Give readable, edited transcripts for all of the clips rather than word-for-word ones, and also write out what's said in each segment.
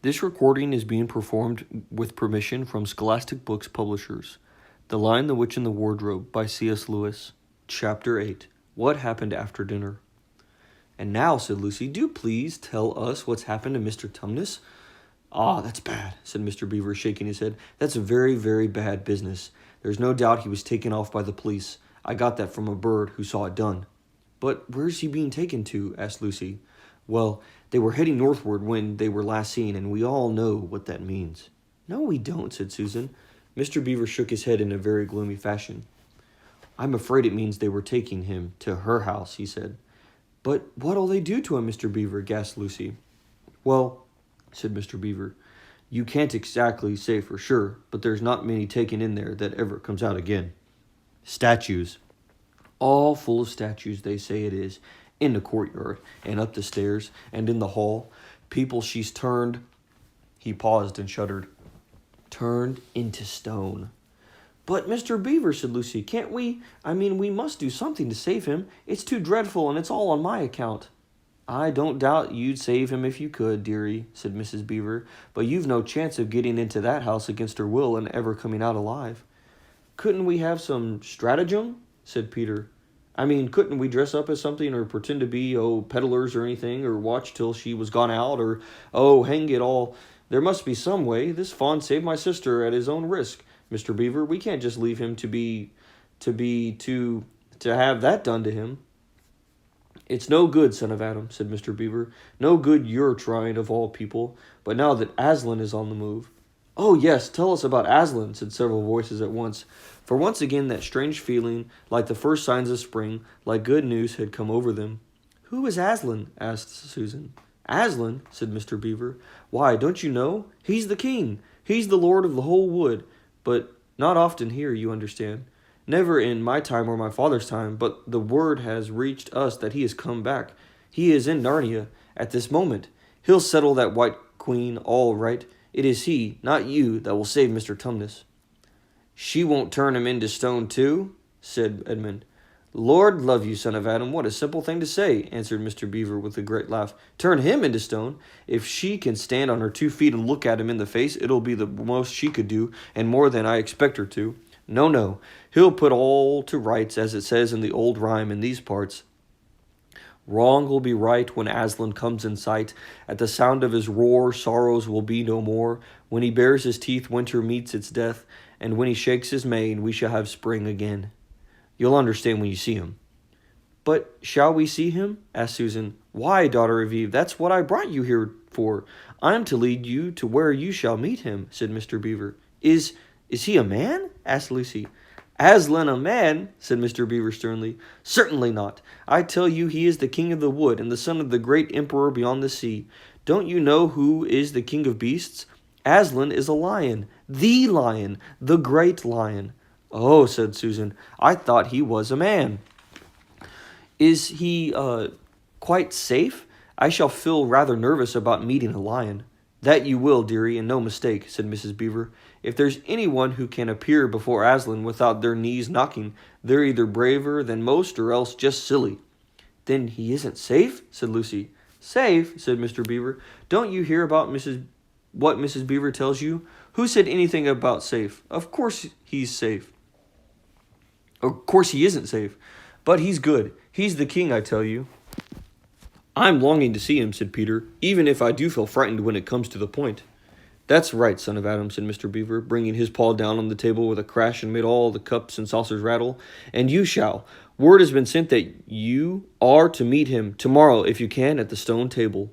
This recording is being performed with permission from Scholastic Books Publishers. The Lion, the Witch, and the Wardrobe by C.S. Lewis. Chapter 8. What Happened After Dinner. "And now," said Lucy, "do please tell us what's happened to Mr. Tumnus." "Ah, that's bad," said Mr. Beaver, shaking his head. "That's a very, very bad business. There's no doubt he was taken off by the police. I got that from a bird who saw it done." "But where's he being taken to?" asked Lucy. "Well, they were heading northward when they were last seen, and we all know what that means." "No, we don't," said Susan. Mr. Beaver shook his head in a very gloomy fashion. "I'm afraid it means they were taking him to her house," he said. "But what'll they do to him, Mr. Beaver?" gasped Lucy. "Well," said Mr. Beaver, "you can't exactly say for sure, but there's not many taken in there that ever comes out again. Statues. All full of statues, they say it is, in the courtyard, and up the stairs, and in the hall. People she's turned—" He paused and shuddered. "Turned into stone." "But, Mr. Beaver," said Lucy, "can't we? We must do something to save him. It's too dreadful, and it's all on my account." "I don't doubt you'd save him if you could, dearie," said Mrs. Beaver, "but you've no chance of getting into that house against her will and ever coming out alive." "Couldn't we have some stratagem?" said Peter. Couldn't we dress up as something or pretend to be, peddlers or anything, or watch till she was gone out, or, hang it all, there must be some way. This fawn saved my sister at his own risk, Mr. Beaver. We can't just leave him to have that done to him." "It's no good, son of Adam," said Mr. Beaver. "No good you're trying, of all people. But now that Aslan is on the move—" "Oh, yes, tell us about Aslan," said several voices at once. For once again that strange feeling, like the first signs of spring, like good news, had come over them. "Who is Aslan?" asked Susan. "Aslan?" said Mr. Beaver. "Why, don't you know? He's the king. He's the lord of the whole wood. But not often here, you understand. Never in my time or my father's time, but the word has reached us that he has come back. He is in Narnia at this moment. He'll settle that White Queen all right. It is he, not you, that will save Mr. Tumnus." "She won't turn him into stone too?" said Edmund. "Lord love you, son of Adam, what a simple thing to say," answered Mr. Beaver with a great laugh. "Turn him into stone? If she can stand on her 2 feet and look at him in the face, it'll be the most she could do, and more than I expect her to. No, no, he'll put all to rights, as it says in the old rhyme in these parts. Wrong will be right when Aslan comes in sight. At the sound of his roar, sorrows will be no more. When he bares his teeth, winter meets its death, and when he shakes his mane, we shall have spring again. You'll understand when you see him." "But shall we see him?" asked Susan. "Why, daughter of Eve, that's what I brought you here for. I'm to lead you to where you shall meet him," said Mr. Beaver. Is he a man?" asked Lucy. "Aslan a man?" said Mr. Beaver sternly. "Certainly not. I tell you he is the king of the wood, and the son of the great emperor beyond the sea. Don't you know who is the king of beasts? Aslan is a lion, the great lion." "Oh," said Susan, "I thought he was a man." "Is he, quite safe? I shall feel rather nervous about meeting a lion." "That you will, dearie, and no mistake," said Mrs. Beaver. "If there's anyone who can appear before Aslan without their knees knocking, they're either braver than most or else just silly." "Then he isn't safe?" said Lucy. "Safe?" said Mr. Beaver. "Don't you hear about what Mrs. Beaver tells you? Who said anything about safe? Of course he's safe. Of course he isn't safe. But he's good. He's the king, I tell you." "I'm longing to see him," said Peter, "even if I do feel frightened when it comes to the point." "That's right, son of Adam," said Mr. Beaver, bringing his paw down on the table with a crash and made all the cups and saucers rattle. "And you shall. Word has been sent that you are to meet him tomorrow, if you can, at the stone table."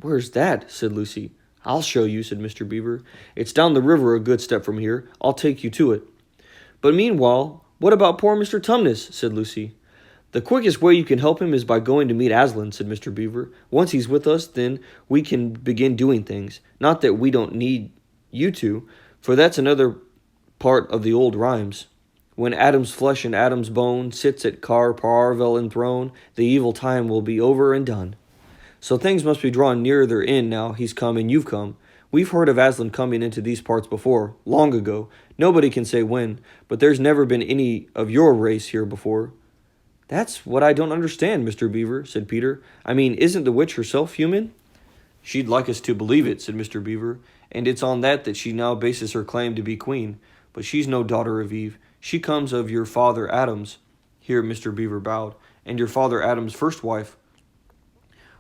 "Where's that?" said Lucy. "I'll show you," said Mr. Beaver. "It's down the river a good step from here. I'll take you to it." "But meanwhile, what about poor Mr. Tumnus?" said Lucy. "The quickest way you can help him is by going to meet Aslan," said Mr. Beaver. "Once he's with us, then we can begin doing things. Not that we don't need you to, for that's another part of the old rhymes. When Adam's flesh and Adam's bone sits at Parvel enthroned, the evil time will be over and done. So things must be drawing nearer their end now he's come and you've come. We've heard of Aslan coming into these parts before, long ago. Nobody can say when, but there's never been any of your race here before." "That's what I don't understand, Mr. Beaver," said Peter. "Isn't the witch herself human?" "She'd like us to believe it," said Mr. Beaver, "and it's on that she now bases her claim to be queen. But she's no daughter of Eve. She comes of your father Adam's," here Mr. Beaver bowed, "and your father Adam's first wife.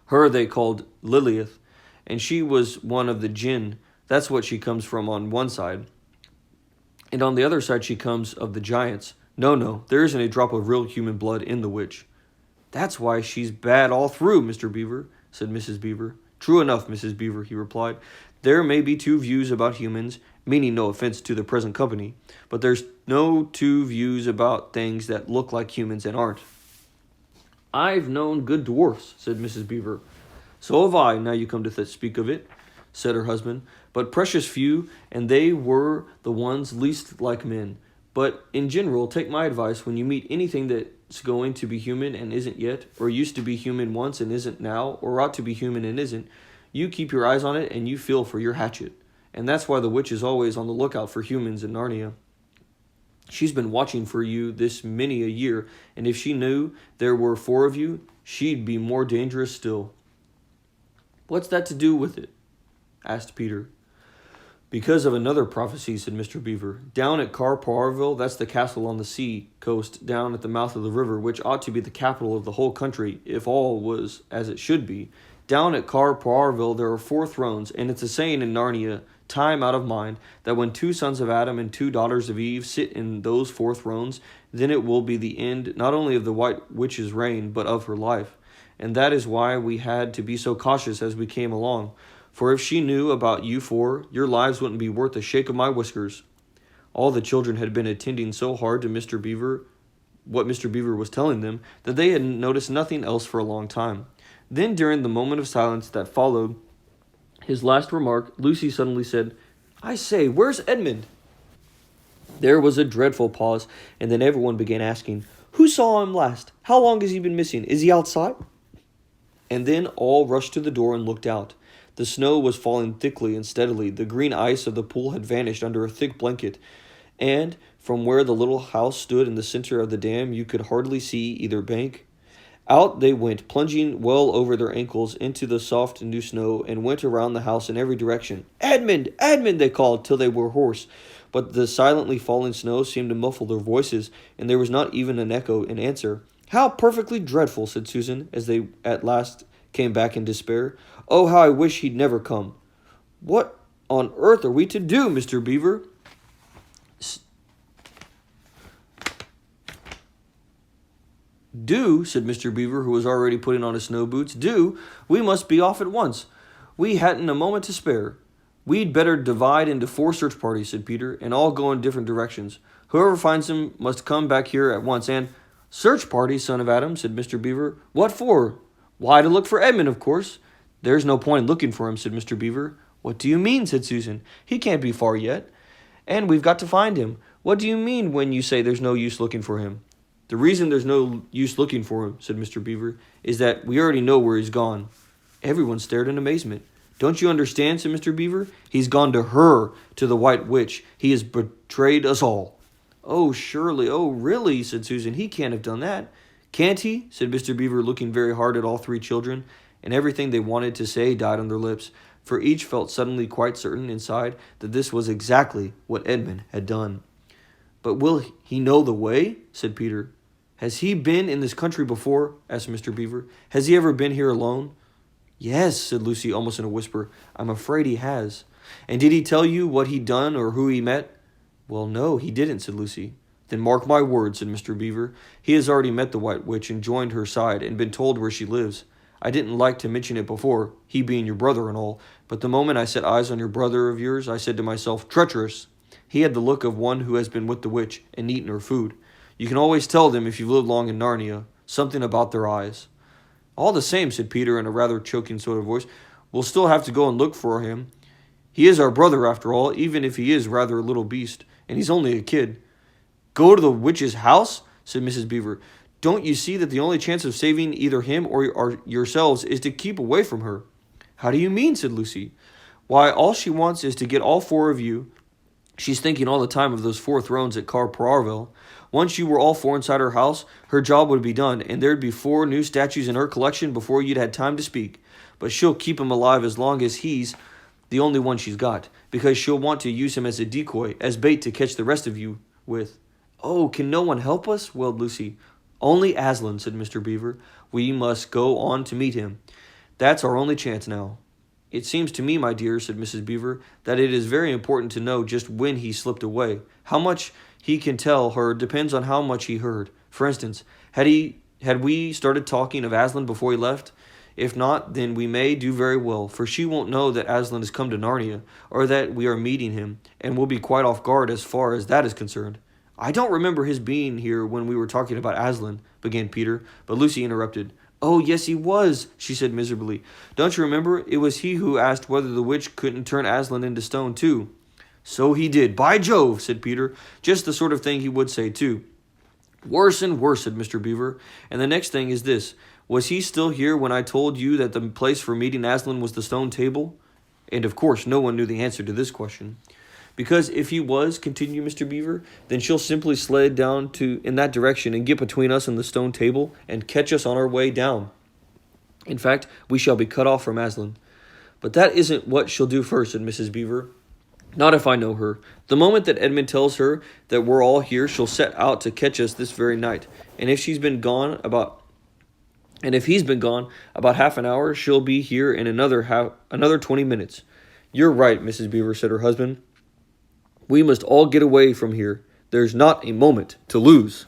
Her they called Lilith, and she was one of the jinn. That's what she comes from on one side. And on the other side she comes of the giants. No, there isn't a drop of real human blood in the witch." "That's why she's bad all through, Mr. Beaver," said Mrs. Beaver. "True enough, Mrs. Beaver," he replied. "There may be two views about humans, meaning no offense to the present company, but there's no two views about things that look like humans and aren't." "I've known good dwarfs," said Mrs. Beaver. "So have I, now you come to speak of it," said her husband, "but precious few, and they were the ones least like men. But in general, take my advice, when you meet anything that's going to be human and isn't yet, or used to be human once and isn't now, or ought to be human and isn't, you keep your eyes on it and you feel for your hatchet. And that's why the witch is always on the lookout for humans in Narnia. She's been watching for you this many a year, and if she knew there were 4 of you, she'd be more dangerous still." "What's that to do with it?" asked Peter. "Because of another prophecy," said Mr. Beaver. "Down at Car Parrville, that's the castle on the sea coast down at the mouth of the river, which ought to be the capital of the whole country if all was as it should be. Down at Car Parrville there are 4 thrones, and it's a saying in Narnia, time out of mind, that when 2 sons of Adam and 2 daughters of Eve sit in those 4 thrones, then it will be the end not only of the White Witch's reign, but of her life. And that is why we had to be so cautious as we came along. For if she knew about you 4, your lives wouldn't be worth a shake of my whiskers." All the children had been attending so hard to Mr. Beaver, what Mr. Beaver was telling them, that they had noticed nothing else for a long time. Then, during the moment of silence that followed his last remark, Lucy suddenly said, "I say, where's Edmund?" There was a dreadful pause, and then everyone began asking, "Who saw him last? How long has he been missing? Is he outside?" And then all rushed to the door and looked out. The snow was falling thickly and steadily. The green ice of the pool had vanished under a thick blanket, and from where the little house stood in the center of the dam, you could hardly see either bank. Out they went, plunging well over their ankles into the soft new snow, and went around the house in every direction. "Edmund! Edmund!" they called till they were hoarse. But the silently falling snow seemed to muffle their voices, and there was not even an echo in answer. "How perfectly dreadful!" said Susan, as they at last came back in despair. "Oh, how I wish he'd never come!" "What on earth are we to do, Mr. Beaver?" "Do," said Mr. Beaver, who was already putting on his snow boots. "Do? We must be off at once. We hadn't a moment to spare." "We'd better divide into 4 search parties," said Peter, "and all go in different directions. Whoever finds him must come back here at once, and—" "Search party, son of Adam," said Mr. Beaver. "What for?" "Why, to look for Edmund, of course." "There's no point in looking for him," said Mr. Beaver. "What do you mean?" said Susan. "He can't be far yet. And we've got to find him. What do you mean when you say there's no use looking for him?" "The reason there's no use looking for him," said Mr. Beaver, "is that we already know where he's gone." Everyone stared in amazement. "Don't you understand?" said Mr. Beaver. "He's gone to her, to the White Witch. He has betrayed us all." "Oh, surely, oh, really," said Susan. "He can't have done that." "Can't he?" said Mr. Beaver, looking very hard at all 3 children, and everything they wanted to say died on their lips, for each felt suddenly quite certain inside that this was exactly what Edmund had done. "But will he know the way?" said Peter. "Has he been in this country before?" asked Mr. Beaver. "Has he ever been here alone?" "Yes," said Lucy, almost in a whisper. "I'm afraid he has." "And did he tell you what he'd done or who he met?" "Well, no, he didn't," said Lucy. "Then mark my words," said Mr. Beaver. "He has already met the White Witch and joined her side and been told where she lives. I didn't like to mention it before, he being your brother and all, but the moment I set eyes on your brother of yours, I said to myself, 'Treacherous!' He had the look of one who has been with the witch and eaten her food. You can always tell them if you've lived long in Narnia, something about their eyes." "All the same," said Peter in a rather choking sort of voice, "we'll still have to go and look for him. He is our brother after all, even if he is rather a little beast, and he's only a kid." "Go to the witch's house?" said Mrs. Beaver. "Don't you see that the only chance of saving either him or yourselves is to keep away from her?" "How do you mean?" said Lucy. "Why, all she wants is to get all 4 of you. She's thinking all the time of those 4 thrones at Car Parrville. Once you were all 4 inside her house, her job would be done, and there'd be 4 new statues in her collection before you'd had time to speak. but she'll keep him alive as long as he's the only one she's got, because she'll want to use him as a decoy, as bait to catch the rest of you with." "Oh, can no one help us?" wailed Lucy. "Only Aslan," said Mr. Beaver. "We must go on to meet him. That's our only chance now." "It seems to me, my dear," said Mrs. Beaver, "that it is very important to know just when he slipped away. How much he can tell her depends on how much he heard. For instance, had we started talking of Aslan before he left? If not, then we may do very well, for she won't know that Aslan has come to Narnia, or that we are meeting him, and will be quite off guard as far as that is concerned." "I don't remember his being here when we were talking about Aslan," began Peter, but Lucy interrupted. "Oh, yes, he was," she said miserably. "Don't you remember? It was he who asked whether the witch couldn't turn Aslan into stone, too." "So he did. By Jove," said Peter. "Just the sort of thing he would say, too." "Worse and worse," said Mr. Beaver. "And the next thing is this. Was he still here when I told you that the place for meeting Aslan was the stone table?" And, of course, no one knew the answer to this question. "Because if he was," continued Mr. Beaver, "then she'll simply slide down in that direction and get between us and the stone table and catch us on our way down. In fact, we shall be cut off from Aslan." "But that isn't what she'll do first," said Mrs. Beaver. "Not if I know her. The moment that Edmund tells her that we're all here, she'll set out to catch us this very night. And if he's been gone about half an hour, she'll be here in another 20 minutes. "You're right, Mrs. Beaver," said her husband. "We must all get away from here. There's not a moment to lose."